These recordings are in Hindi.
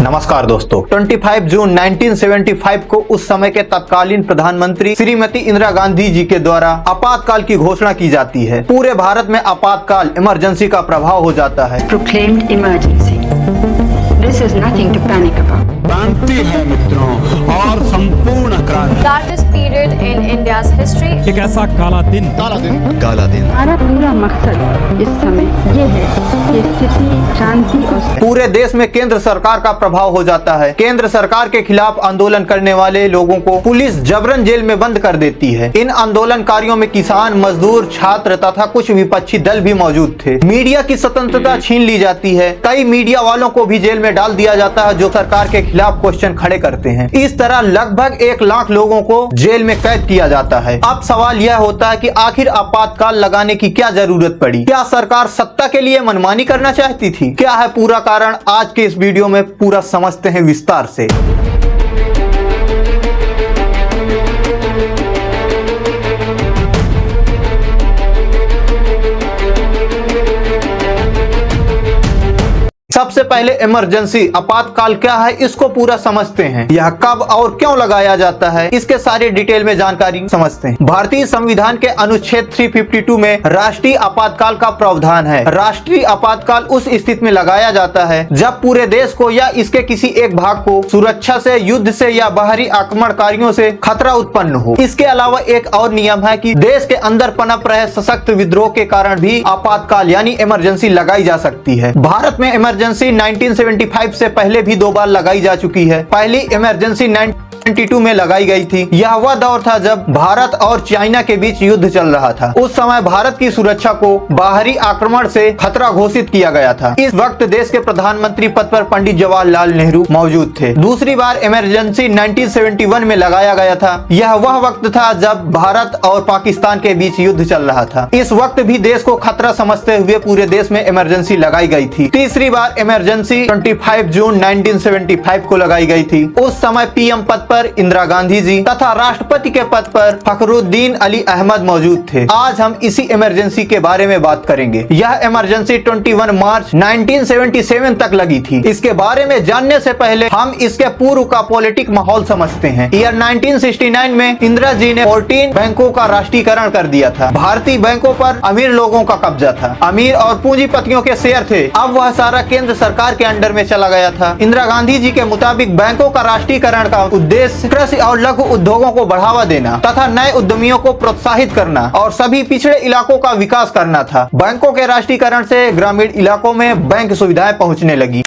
नमस्कार दोस्तों, 25 जून 1975 को उस समय के तत्कालीन प्रधानमंत्री श्रीमती इंदिरा गांधी जी के द्वारा आपातकाल की घोषणा की जाती है। पूरे भारत में आपातकाल इमरजेंसी का प्रभाव हो जाता है। Proclaimed emergency. This is nothing to panic about. क्रांति है मित्रों, और संपूर्ण क्रांति। Darkest period in India's history. एक ऐसा काला दिन हमारा पूरा मकसद इस समय ये है कि स्थिति शांति और पूरे देश में केंद्र सरकार का प्रभाव हो जाता है। केंद्र सरकार के खिलाफ आंदोलन करने वाले लोगों को पुलिस जबरन जेल में बंद कर देती है। इन आंदोलनकारियों में किसान, मजदूर, छात्र तथा कुछ विपक्षी दल भी मौजूद थे। मीडिया की स्वतंत्रता छीन ली जाती है। कई मीडिया वालों को भी जेल में डाल दिया जाता है जो सरकार के खिलाफ क्वेश्चन खड़े करते हैं। इस तरह लगभग 1 लाख लोगों को जेल में कैद किया जाता है। अब सवाल यह होता है कि आखिर आपातकाल लगाने की क्या जरूरत पड़ी? क्या सरकार सत्ता के लिए मनमानी करना चाहती थी? क्या है पूरा कारण? आज के इस वीडियो में पूरा समझते हैं विस्तार से। सबसे पहले इमरजेंसी आपातकाल क्या है, इसको पूरा समझते हैं। यह कब और क्यों लगाया जाता है, इसके सारे डिटेल में जानकारी समझते हैं। भारतीय संविधान के अनुच्छेद 352 में राष्ट्रीय आपातकाल का प्रावधान है। राष्ट्रीय आपातकाल उस स्थिति में लगाया जाता है जब पूरे देश को या इसके किसी एक भाग को सुरक्षा से, युद्ध से या बाहरी आक्रमणकारियों से खतरा उत्पन्न हो। इसके अलावा एक और नियम है कि देश के अंदर पनप रहे सशक्त विद्रोह के कारण भी आपातकाल यानी इमरजेंसी लगाई जा सकती है। भारत में इमरजेंसी 1975 से पहले भी 2 बार लगाई जा चुकी है। पहली इमरजेंसी 1992 में लगाई गई थी। यह वह दौर था जब भारत और चाइना के बीच युद्ध चल रहा था। उस समय भारत की सुरक्षा को बाहरी आक्रमण से खतरा घोषित किया गया था। इस वक्त देश के प्रधानमंत्री पद पर पंडित जवाहरलाल नेहरू मौजूद थे। दूसरी बार इमरजेंसी 1971 में लगाया गया था। यह वह वक्त था जब भारत और पाकिस्तान के बीच युद्ध चल रहा था। इस वक्त भी देश को खतरा समझते हुए पूरे देश में इमरजेंसी लगाई गई थी। तीसरी बार इमरजेंसी 25 जून 1975 को लगाई गई थी। उस समय पीएम पद पर इंदिरा गांधी जी तथा राष्ट्रपति के पद पर फखरुद्दीन अली अहमद मौजूद थे। आज हम इसी इमरजेंसी के बारे में बात करेंगे। यह इमरजेंसी 21 मार्च 1977 तक लगी थी। इसके बारे में जानने से पहले हम इसके पूर्व का पॉलिटिक माहौल समझते हैं। ईयर 1969 में इंदिरा जी ने 14 बैंकों का राष्ट्रीयकरण कर दिया था। भारतीय बैंकों पर अमीर लोगों का कब्जा था। अमीर और पूंजीपतियों के शेयर थे। अब वह सारा केंद्र सरकार के अंडर में चला गया था। इंदिरा गांधी जी के मुताबिक बैंकों का राष्ट्रीयकरण का उद्देश्य कृषि और लघु उद्योगों को बढ़ावा देना तथा नए उद्यमियों को प्रोत्साहित करना और सभी पिछड़े इलाकों का विकास करना था। बैंकों के राष्ट्रीयकरण से ग्रामीण इलाकों में बैंक सुविधाएं पहुंचने लगी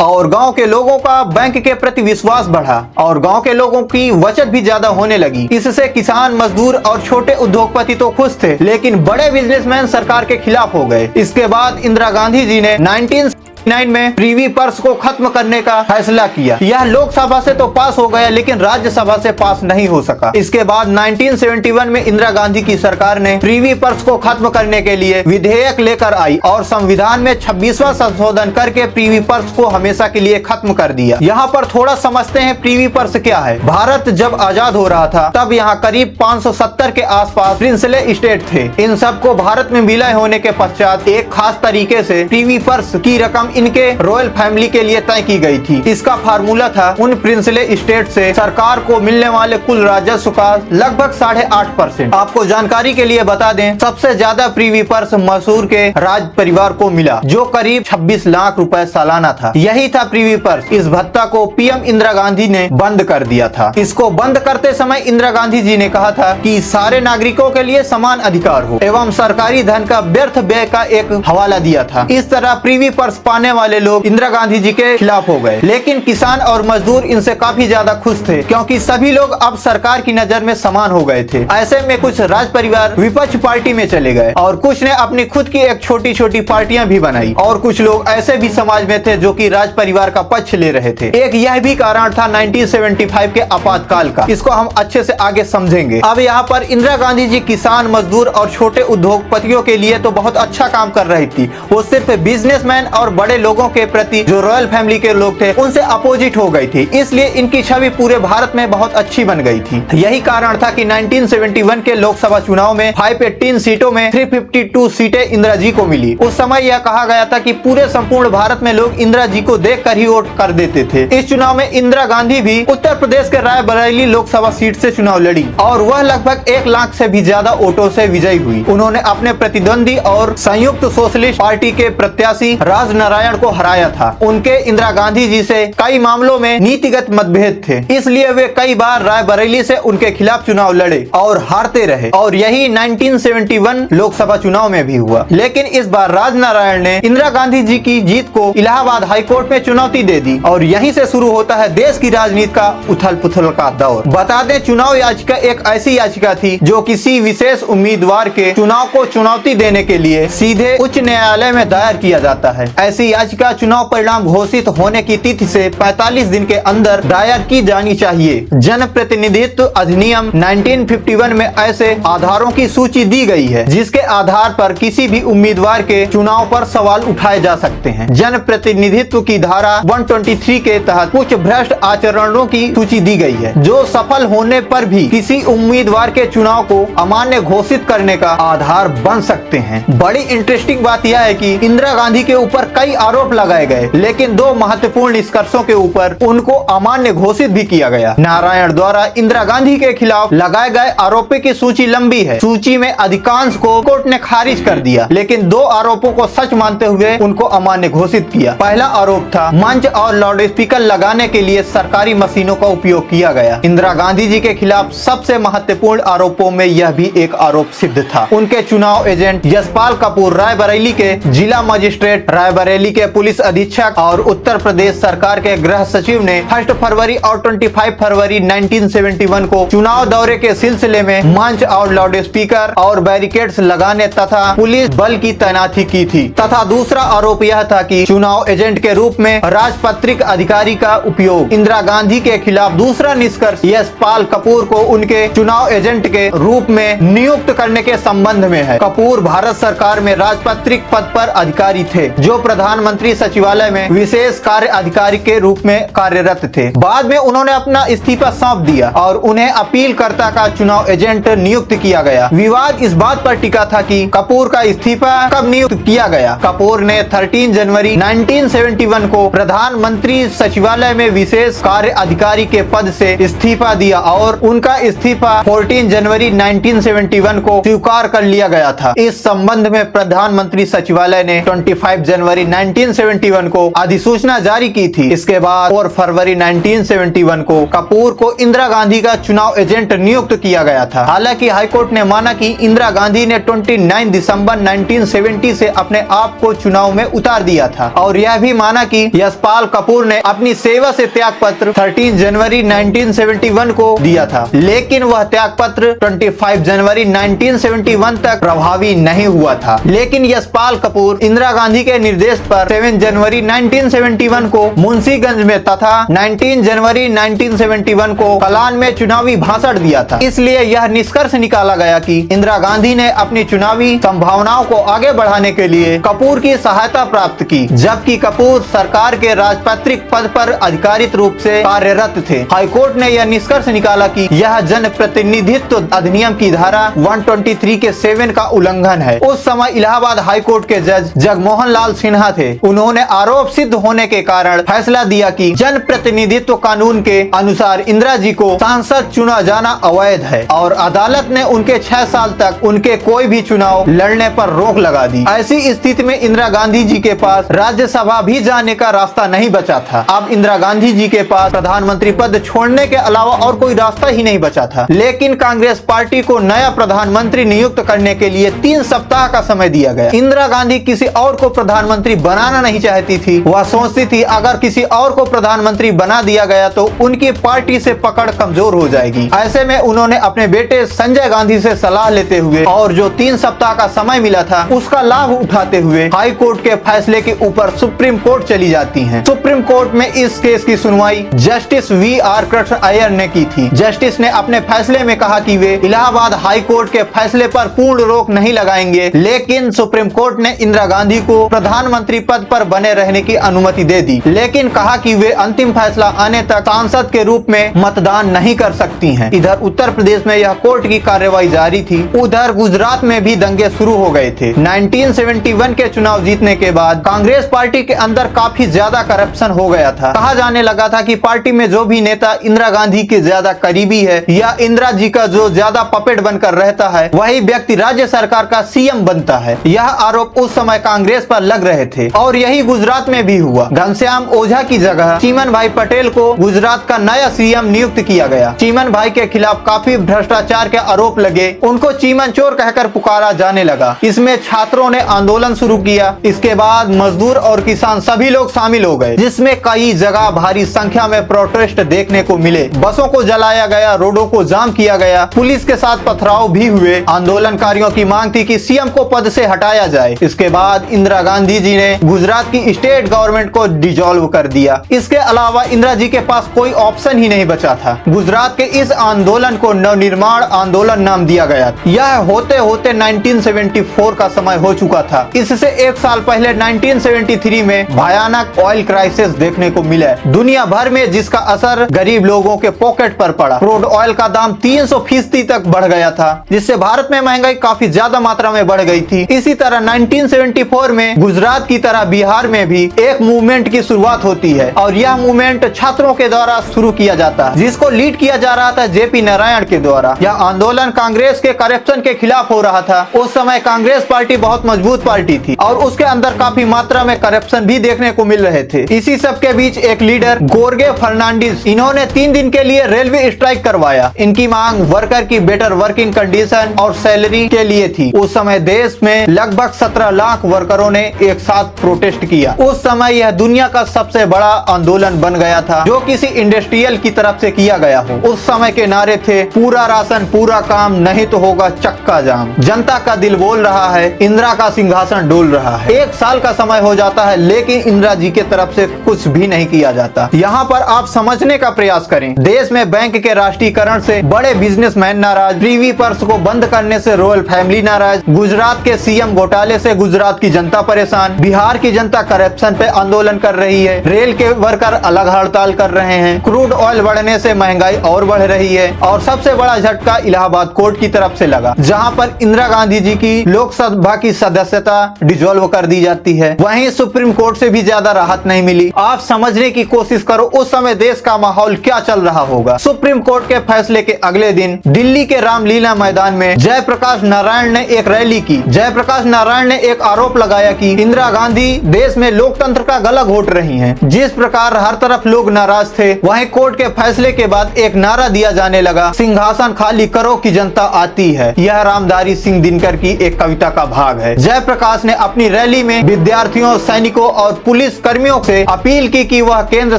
और गांव के लोगों का बैंक के प्रति विश्वास बढ़ा और गांव के लोगों की बचत भी ज्यादा होने लगी। इससे किसान, मजदूर और छोटे उद्योगपति तो खुश थे, लेकिन बड़े बिजनेसमैन सरकार के खिलाफ हो गए। इसके बाद इंदिरा गांधी जी ने 1969 में प्रीवी पर्स को खत्म करने का फैसला किया। यह लोकसभा से तो पास हो गया, लेकिन राज्यसभा से पास नहीं हो सका। इसके बाद 1971 में इंदिरा गांधी की सरकार ने प्रीवी पर्स को खत्म करने के लिए विधेयक लेकर आई और संविधान में 26वां संशोधन करके प्रीवी पर्स को हमेशा के लिए खत्म कर दिया। यहाँ पर थोड़ा समझते हैं प्रीवी पर्स क्या है। भारत जब आजाद हो रहा था तब यहाँ करीब 570 के आसपास प्रिंसले स्टेट थे। इन सबको भारत में विलय होने के पश्चात एक खास तरीके से प्रीवी पर्स की रकम इनके रॉयल फैमिली के लिए तय की गई थी। इसका फार्मूला था उन प्रिंसले स्टेट से सरकार को मिलने वाले कुल राजस्व का लगभग 8.5%। आपको जानकारी के लिए बता दें, सबसे ज्यादा प्रीवी पर्स मैसूर के राज परिवार को मिला जो करीब 26 लाख रुपए सालाना था। यही था प्रीवी पर्स। इस भत्ता को पीएम इंदिरा गांधी ने बंद कर दिया था। इसको बंद करते समय इंदिरा गांधी जी ने कहा था कि सारे नागरिकों के लिए समान अधिकार हो एवं सरकारी धन का व्यर्थ व्यय का एक हवाला दिया था। इस तरह प्रीवी पर्स पाने वाले लोग इंदिरा गांधी जी के खिलाफ हो गए, लेकिन किसान और मजदूर इनसे काफी ज्यादा खुश थे क्योंकि सभी लोग अब सरकार की नजर में समान हो गए थे। ऐसे में कुछ राज परिवार विपक्ष पार्टी में चले गए और कुछ ने अपनी खुद की एक छोटी छोटी पार्टियां भी बनाई और कुछ लोग ऐसे भी समाज में थे जो कि राज परिवार का पक्ष ले रहे थे। एक यह भी कारण था 1975 के आपातकाल का। इसको हम अच्छे से आगे समझेंगे। अब यहाँ पर इंदिरा गांधी जी किसान, मजदूर और छोटे उद्योगपतियों के लिए तो बहुत अच्छा काम कर रही थी। वो सिर्फ बिजनेसमैन और बड़े बड़े लोगों के प्रति, जो रॉयल फैमिली के लोग थे, उनसे अपोजिट हो गई थी। इसलिए इनकी छवि पूरे भारत में बहुत अच्छी बन गई थी। यही कारण था कि 1971 के लोकसभा चुनाव में 518 सीटों में 352 सीटें इंदिरा जी को मिली। उस समय यह कहा गया था कि पूरे संपूर्ण भारत में लोग इंदिरा जी को देखकर ही वोट कर देते थे। इस चुनाव में इंदिरा गांधी भी उत्तर प्रदेश के रायबरेली लोकसभा सीट से चुनाव लड़ी और वह लगभग 1 लाख से भी ज्यादा वोटों से विजयी हुई। उन्होंने अपने प्रतिद्वंदी और संयुक्त सोशलिस्ट पार्टी के प्रत्याशी राजनारायण को हराया था। उनके इंदिरा गांधी जी से कई मामलों में नीतिगत मतभेद थे, इसलिए वे कई बार रायबरेली से उनके खिलाफ चुनाव लड़े और हारते रहे और यही 1971 लोकसभा चुनाव में भी हुआ। लेकिन इस बार राजनारायण ने इंदिरा गांधी जी की जीत को इलाहाबाद हाईकोर्ट में चुनौती दे दी और यहीं से शुरू होता है देश की राजनीति का उथल पुथल का दौर। बता दें, चुनाव याचिका एक ऐसी याचिका थी जो किसी विशेष उम्मीदवार के चुनाव को चुनौती देने के लिए सीधे उच्च न्यायालय में दायर किया जाता है। ऐसी याचिका चुनाव परिणाम घोषित होने की तिथि से 45 दिन के अंदर दायर की जानी चाहिए। जन प्रतिनिधित्व अधिनियम 1951 में ऐसे आधारों की सूची दी गई है जिसके आधार पर किसी भी उम्मीदवार के चुनाव पर सवाल उठाए जा सकते हैं। जन प्रतिनिधित्व की धारा 123 के तहत कुछ भ्रष्ट आचरणों की सूची दी गई है जो सफल होने पर भी किसी उम्मीदवार के चुनाव को अमान्य घोषित करने का आधार बन सकते हैं। बड़ी इंटरेस्टिंग बात यह है कि इंदिरा गांधी के ऊपर कई आरोप लगाए गए, लेकिन 2 महत्वपूर्ण निष्कर्षों के ऊपर उनको अमान्य घोषित भी किया गया। नारायण द्वारा इंदिरा गांधी के खिलाफ लगाए गए आरोपों की सूची लंबी है। सूची में अधिकांश को कोर्ट ने खारिज कर दिया, लेकिन 2 आरोपों को सच मानते हुए उनको अमान्य घोषित किया। पहला आरोप था मंच और लाउड स्पीकर लगाने के लिए सरकारी मशीनों का उपयोग किया गया। इंदिरा गांधी जी के खिलाफ सबसे महत्वपूर्ण आरोपों में यह भी एक आरोप सिद्ध था। उनके चुनाव एजेंट यशपाल कपूर रायबरेली के जिला मजिस्ट्रेट, रायबरेली के पुलिस अधीक्षक और उत्तर प्रदेश सरकार के गृह सचिव ने 1 फरवरी और 25 फरवरी 1971 को चुनाव दौरे के सिलसिले में मंच और लाउड स्पीकर और बैरिकेड्स लगाने तथा पुलिस बल की तैनाती की थी। तथा दूसरा आरोप यह था कि चुनाव एजेंट के रूप में राजपत्रित अधिकारी का उपयोग। इंदिरा गांधी के खिलाफ दूसरा निष्कर्ष यशपाल कपूर को उनके चुनाव एजेंट के रूप में नियुक्त करने के संबंध में है। कपूर भारत सरकार में राजपत्रित पद पर अधिकारी थे जो प्रधानमंत्री सचिवालय में विशेष कार्य अधिकारी के रूप में कार्यरत थे। बाद में उन्होंने अपना इस्तीफा सौंप दिया और उन्हें अपीलकर्ता का चुनाव एजेंट नियुक्त किया गया। विवाद इस बात पर टिका था कि कपूर का इस्तीफा कब नियुक्त किया गया। कपूर ने 13 जनवरी 1971 को प्रधानमंत्री सचिवालय में विशेष कार्य अधिकारी के पद से इस्तीफा दिया और उनका इस्तीफा 14 जनवरी 1971 को स्वीकार कर लिया गया था। इस संबंध में प्रधानमंत्री सचिवालय ने 25 जनवरी 1971 को अधिसूचना जारी की थी। इसके बाद 4 फरवरी 1971 को कपूर को इंदिरा गांधी का चुनाव एजेंट नियुक्त किया गया था। हालांकि हाईकोर्ट ने माना कि इंदिरा गांधी ने 29 दिसंबर 1970 से अपने आप को चुनाव में उतार दिया था और यह भी माना कि यशपाल कपूर ने अपनी सेवा से त्याग पत्र 13 जनवरी 1971 को दिया था, लेकिन वह त्याग पत्र 25 जनवरी 1971 तक प्रभावी नहीं हुआ था। लेकिन यशपाल कपूर इंदिरा गांधी के निर्देश पर 7 जनवरी 1971 को मुंशीगंज में तथा 19 जनवरी 1971 को कलान में चुनावी भाषण दिया था। इसलिए यह निष्कर्ष निकाला गया कि इंदिरा गांधी ने अपनी चुनावी संभावनाओं को आगे बढ़ाने के लिए कपूर की सहायता प्राप्त की, जबकि कपूर सरकार के राजपत्रित पद पर आधिकारिक रूप से कार्यरत थे। हाईकोर्ट ने यह निष्कर्ष निकाला कि यह जन प्रतिनिधित्व अधिनियम की धारा 123 के 7 का उल्लंघन है। उस समय इलाहाबाद हाईकोर्ट के जज जगमोहन लाल सिन्हा थे। उन्होंने आरोप सिद्ध होने के कारण फैसला दिया कि जन प्रतिनिधित्व कानून के अनुसार इंदिरा जी को सांसद चुना जाना अवैध है और अदालत ने उनके 6 साल तक उनके कोई भी चुनाव लड़ने पर रोक लगा दी। ऐसी स्थिति में इंदिरा गांधी जी के पास राज्यसभा भी जाने का रास्ता नहीं बचा था। अब इंदिरा गांधी जी के पास प्रधानमंत्री पद छोड़ने के अलावा और कोई रास्ता ही नहीं बचा था। लेकिन कांग्रेस पार्टी को नया प्रधानमंत्री नियुक्त करने के लिए 3 सप्ताह का समय दिया गया। इंदिरा गांधी किसी और को प्रधानमंत्री बनाना नहीं चाहती थी। वह सोचती थी अगर किसी और को प्रधानमंत्री बना दिया गया तो उनकी पार्टी से पकड़ कमजोर हो जाएगी। ऐसे में उन्होंने अपने बेटे संजय गांधी से सलाह लेते हुए और जो 3 सप्ताह का समय मिला था उसका लाभ उठाते हुए हाई कोर्ट के फैसले के ऊपर सुप्रीम कोर्ट चली जाती हैं। सुप्रीम कोर्ट में इस केस की सुनवाई जस्टिस V.R. कृष्ण अय्यर ने की थी। जस्टिस ने अपने फैसले में कहा कि वे इलाहाबाद हाई कोर्ट के फैसले पर पूर्ण रोक नहीं लगाएंगे, लेकिन सुप्रीम कोर्ट ने इंदिरा गांधी को प्रधानमंत्री प्रधानमंत्री पद पर बने रहने की अनुमति दे दी, लेकिन कहा कि वे अंतिम फैसला आने तक सांसद के रूप में मतदान नहीं कर सकती हैं। इधर उत्तर प्रदेश में यह कोर्ट की कार्रवाई जारी थी। उधर गुजरात में भी दंगे शुरू हो गए थे। 1971 के चुनाव जीतने के बाद कांग्रेस पार्टी के अंदर काफी ज्यादा करप्शन हो गया था। कहा जाने लगा था कि पार्टी में जो भी नेता इंदिरा गांधी के ज्यादा करीबी है या इंदिरा जी का जो ज्यादा पपेट बनकर रहता है, वही व्यक्ति राज्य सरकार का सीएम बनता है। यह आरोप उस समय कांग्रेस पर लग रहे थे और यही गुजरात में भी हुआ। घनश्याम ओझा की जगह चिमन भाई पटेल को गुजरात का नया सीएम नियुक्त किया गया। चिमन भाई के खिलाफ काफी भ्रष्टाचार के आरोप लगे। उनको चीमन चोर कहकर पुकारा जाने लगा। इसमें छात्रों ने आंदोलन शुरू किया। इसके बाद मजदूर और किसान सभी लोग शामिल हो गए, जिसमें कई जगह भारी संख्या में प्रोटेस्ट देखने को मिले। बसों को जलाया गया, रोडों को जाम किया गया, पुलिस के साथ पथराव भी हुए। आंदोलनकारियों की मांग थी कि सीएम को पद से हटाया जाए। इसके बाद इंदिरा गांधी जी ने गुजरात की स्टेट गवर्नमेंट को डिसॉल्व कर दिया। इसके अलावा इंदिरा जी के पास कोई ऑप्शन ही नहीं बचा था। गुजरात के इस आंदोलन को नवनिर्माण आंदोलन नाम दिया गया। यह होते होते 1974 का समय हो चुका था। इससे एक साल पहले 1973 में भयानक ऑयल क्राइसिस देखने को मिला दुनिया भर में, जिसका असर गरीब लोगों के पॉकेट पर पड़ा। क्रूड ऑयल का दाम 300% तक बढ़ गया था, जिससे भारत में महंगाई काफी ज्यादा मात्रा में बढ़ गई थी। इसी तरह 1974 में गुजरात की तरह बिहार में भी एक मूवमेंट की शुरुआत होती है और यह मूवमेंट छात्रों के द्वारा शुरू किया जाता है, जिसको लीड किया जा रहा था जेपी नारायण के द्वारा। यह आंदोलन कांग्रेस के करप्शन के खिलाफ हो रहा था। उस समय कांग्रेस पार्टी बहुत मजबूत पार्टी थी और उसके अंदर काफी मात्रा में करप्शन भी देखने को मिल रहे थे। इसी सब के बीच एक लीडर गोरगे फर्नांडिस, इन्होंने 3 दिन के लिए रेलवे स्ट्राइक करवाया। इनकी मांग वर्कर की बेटर वर्किंग कंडीशन और सैलरी के लिए थी। उस समय देश में लगभग 17 लाख वर्करों ने एक साथ प्रोटेस्ट किया। उस समय यह दुनिया का सबसे बड़ा आंदोलन बन गया था, जो किसी इंडस्ट्रियल की तरफ से किया गया हो। उस समय के नारे थे, पूरा राशन पूरा काम, नहीं तो होगा चक्का जाम। जनता का दिल बोल रहा है, इंदिरा का सिंहासन डोल रहा है। 1 साल का समय हो जाता है, लेकिन इंदिरा जी के तरफ से कुछ भी नहीं किया जाता। यहाँ पर आप समझने का प्रयास करें। देश में बैंक के राष्ट्रीयकरण से बड़े बिजनेसमैन नाराज, प्रीवी पर्स को बंद करने से रॉयल फैमिली नाराज, गुजरात के सीएम घोटाले से गुजरात की जनता परेशान, बिहार की जनता करप्शन पे आंदोलन कर रही है, रेल के वर्कर अलग हड़ताल कर रहे हैं, क्रूड ऑयल बढ़ने से महंगाई और बढ़ रही है और सबसे बड़ा झटका इलाहाबाद कोर्ट की तरफ से लगा, जहां पर इंदिरा गांधी जी की लोकसभा की सदस्यता डिसॉल्व कर दी जाती है। वहीं सुप्रीम कोर्ट से भी ज्यादा राहत नहीं मिली। आप समझने की कोशिश करो उस समय देश का माहौल क्या चल रहा होगा। सुप्रीम कोर्ट के फैसले के अगले दिन दिल्ली के रामलीला मैदान में जयप्रकाश नारायण ने एक रैली की। जयप्रकाश नारायण ने एक आरोप लगाया कि इंदिरा गांधी देश में लोकतंत्र का गला घोट रही हैं। जिस प्रकार हर तरफ लोग नाराज थे, वहीं कोर्ट के फैसले के बाद एक नारा दिया जाने लगा, सिंहासन खाली करो कि जनता आती है। यह रामधारी सिंह दिनकर की एक कविता का भाग है। जयप्रकाश ने अपनी रैली में विद्यार्थियों, सैनिकों और पुलिस कर्मियों से अपील की कि वह केंद्र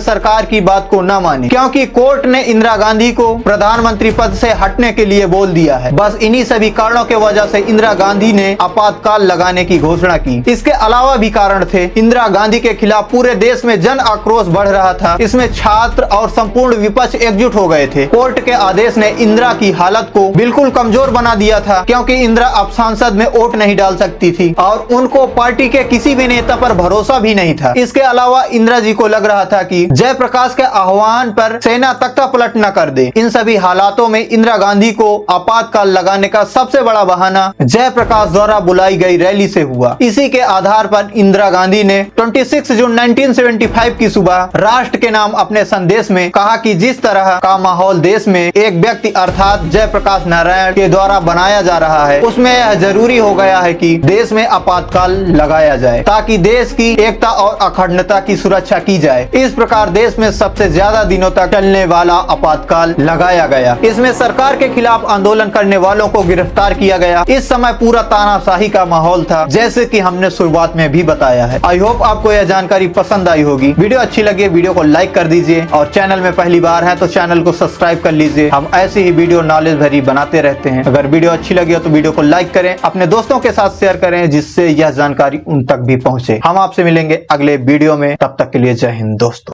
सरकार की बात को न माने, क्योंकि कोर्ट ने इंदिरा गांधी को प्रधानमंत्री पद से हटने के लिए बोल दिया है। बस इन्हीं सभी कारणों के वजह से इंदिरा गांधी ने आपातकाल लगाने की घोषणा की। इसके अलावा भी कारण थे। इंदिरा गांधी के खिलाफ पूरे देश में जन आक्रोश बढ़ रहा था। इसमें छात्र और संपूर्ण विपक्ष एकजुट हो गए थे। कोर्ट के आदेश ने इंदिरा की हालत को बिल्कुल कमजोर बना दिया था, क्योंकि इंदिरा अब संसद में वोट नहीं डाल सकती थी और उनको पार्टी के किसी भी नेता पर भरोसा भी नहीं था। इसके अलावा इंदिरा जी को लग रहा था कि जयप्रकाश के आह्वान पर सेना तख्ता पलट न कर दे। इन सभी हालातों में इंदिरा गांधी को आपातकाल लगाने का सबसे बड़ा बहाना जयप्रकाश द्वारा बुलाई गई रैली से हुआ। इसी के आधार पर इंदिरा गांधी ने 26 जून 1975 की सुबह राष्ट्र के नाम अपने संदेश में कहा कि जिस तरह का माहौल देश में एक व्यक्ति अर्थात जयप्रकाश नारायण के द्वारा बनाया जा रहा है, उसमें यह जरूरी हो गया है कि देश में आपातकाल लगाया जाए, ताकि देश की एकता और अखंडता की सुरक्षा की जाए। इस प्रकार देश में सबसे ज्यादा दिनों तक चलने वाला आपातकाल लगाया गया। इसमें सरकार के खिलाफ आंदोलन करने वालों को गिरफ्तार किया गया। इस समय पूरा तानाशाही का माहौल था, जैसे कि हमने शुरुआत में भी बताया है। आई होप आपको यह जानकारी पसंद आई होगी। वीडियो अच्छी लगी वीडियो को लाइक कर दीजिए और चैनल में पहली बार है तो चैनल को सब्सक्राइब कर लीजिए। हम ऐसी ही वीडियो नॉलेज भरी बनाते रहते हैं। अगर वीडियो अच्छी लगी हो तो वीडियो को लाइक करें, अपने दोस्तों के साथ शेयर करें, जिससे यह जानकारी उन तक भी पहुंचे। हम आपसे मिलेंगे अगले वीडियो में, तब तक के लिए जय हिंद दोस्तों।